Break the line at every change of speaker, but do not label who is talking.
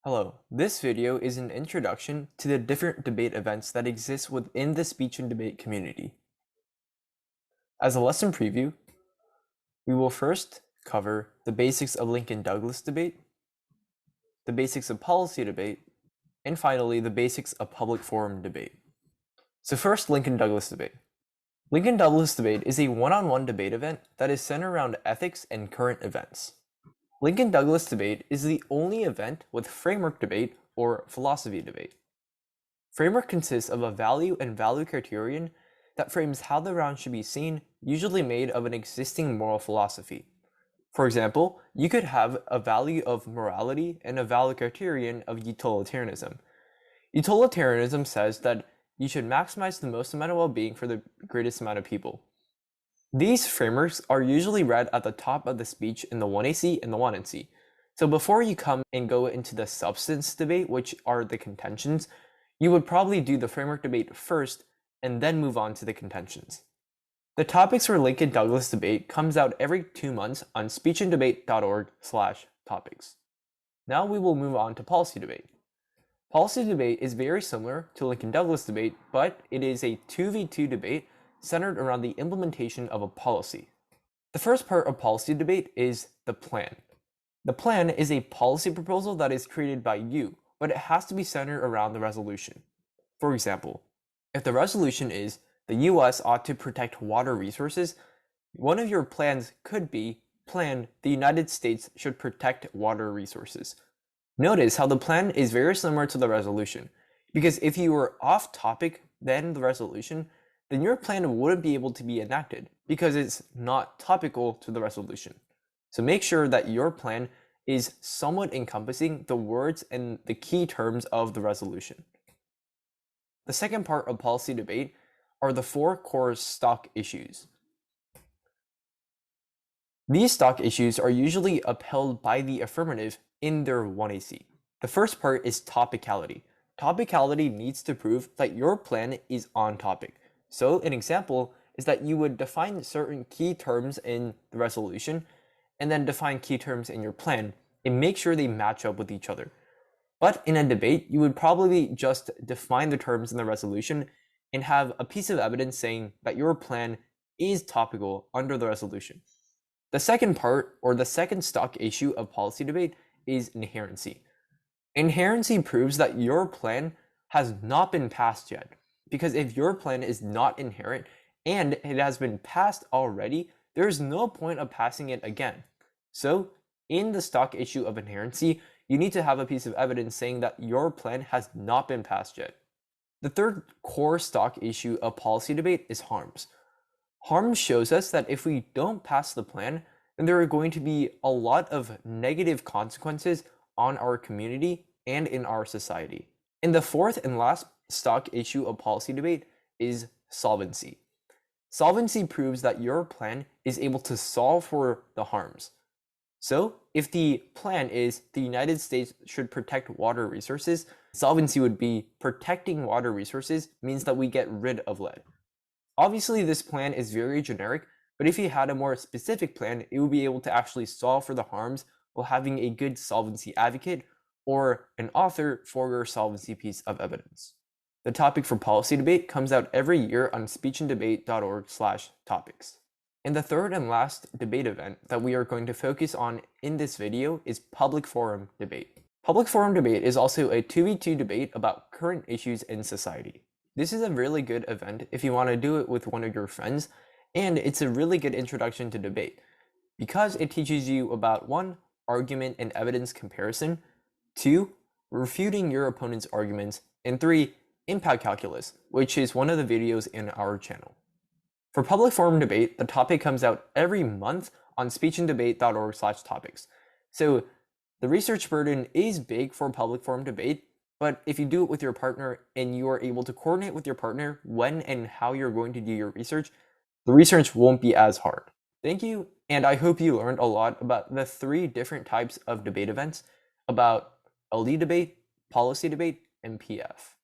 Hello, this video is an introduction to the different debate events that exist within the speech and debate community. As a lesson preview, we will first cover the basics of Lincoln-Douglas debate, the basics of policy debate, and finally the basics of public forum debate. So first, Lincoln-Douglas debate. Lincoln-Douglas debate is a one-on-one debate event that is centered around ethics and current events. Lincoln-Douglas debate is the only event with framework debate or philosophy debate. Framework consists of a value and value criterion that frames how the round should be seen, usually made of an existing moral philosophy. For example, you could have a value of morality and a value criterion of utilitarianism. Utilitarianism says that you should maximize the most amount of well-being for the greatest amount of people. These frameworks are usually read at the top of the speech in the 1AC and the 1NC. So before you come and go into the substance debate, which are the contentions, you would probably do the framework debate first and then move on to the contentions. The topics for Lincoln-Douglas debate comes out every 2 months on speechanddebate.org/topics. Now we will move on to policy debate. Policy debate is very similar to Lincoln-Douglas debate, but it is a 2v2 debate centered around the implementation of a policy. The first part of policy debate is the plan. The plan is a policy proposal that is created by you, but it has to be centered around the resolution. For example, if the resolution is the US ought to protect water resources, one of your plans could be plan the United States should protect water resources. Notice how the plan is very similar to the resolution, because if you were off topic than the resolution, then your plan wouldn't be able to be enacted because it's not topical to the resolution. So make sure that your plan is somewhat encompassing the words and the key terms of the resolution. The second part of policy debate are the 4 core stock issues. These stock issues are usually upheld by the affirmative in their 1AC. The first part is topicality. Topicality needs to prove that your plan is on topic. So an example is that you would define certain key terms in the resolution and then define key terms in your plan and make sure they match up with each other. But in a debate, you would probably just define the terms in the resolution and have a piece of evidence saying that your plan is topical under the resolution. The second part, or the second stock issue of policy debate, is inherency. Inherency proves that your plan has not been passed yet, because if your plan is not inherent and it has been passed already, there is no point of passing it again. So in the stock issue of inherency, you need to have a piece of evidence saying that your plan has not been passed yet. The third core stock issue of policy debate is harms. Harms shows us that if we don't pass the plan, then there are going to be a lot of negative consequences on our community and in our society. And the fourth and last stock issue of policy debate is solvency. Solvency proves that your plan is able to solve for the harms. So if the plan is the United States should protect water resources, solvency would be protecting water resources means that we get rid of lead. Obviously, this plan is very generic, but if you had a more specific plan, it would be able to actually solve for the harms while having a good solvency advocate or an author for your solvency piece of evidence. The topic for policy debate comes out every year on speechanddebate.org/topics. And the third and last debate event that we are going to focus on in this video is public forum debate. Public forum debate is also a 2v2 debate about current issues in society. This is a really good event if you want to do it with one of your friends, and it's a really good introduction to debate because it teaches you about 1. Argument and evidence comparison, 2. Refuting your opponent's arguments, and 3. Impact calculus, which is one of the videos in our channel. For public forum debate, the topic comes out every month on speechanddebate.org/topics. So the research burden is big for public forum debate, but if you do it with your partner and you are able to coordinate with your partner when and how you're going to do your research, the research won't be as hard. Thank you, and I hope you learned a lot about the 3 different types of debate events, about LD debate, policy debate, and PF.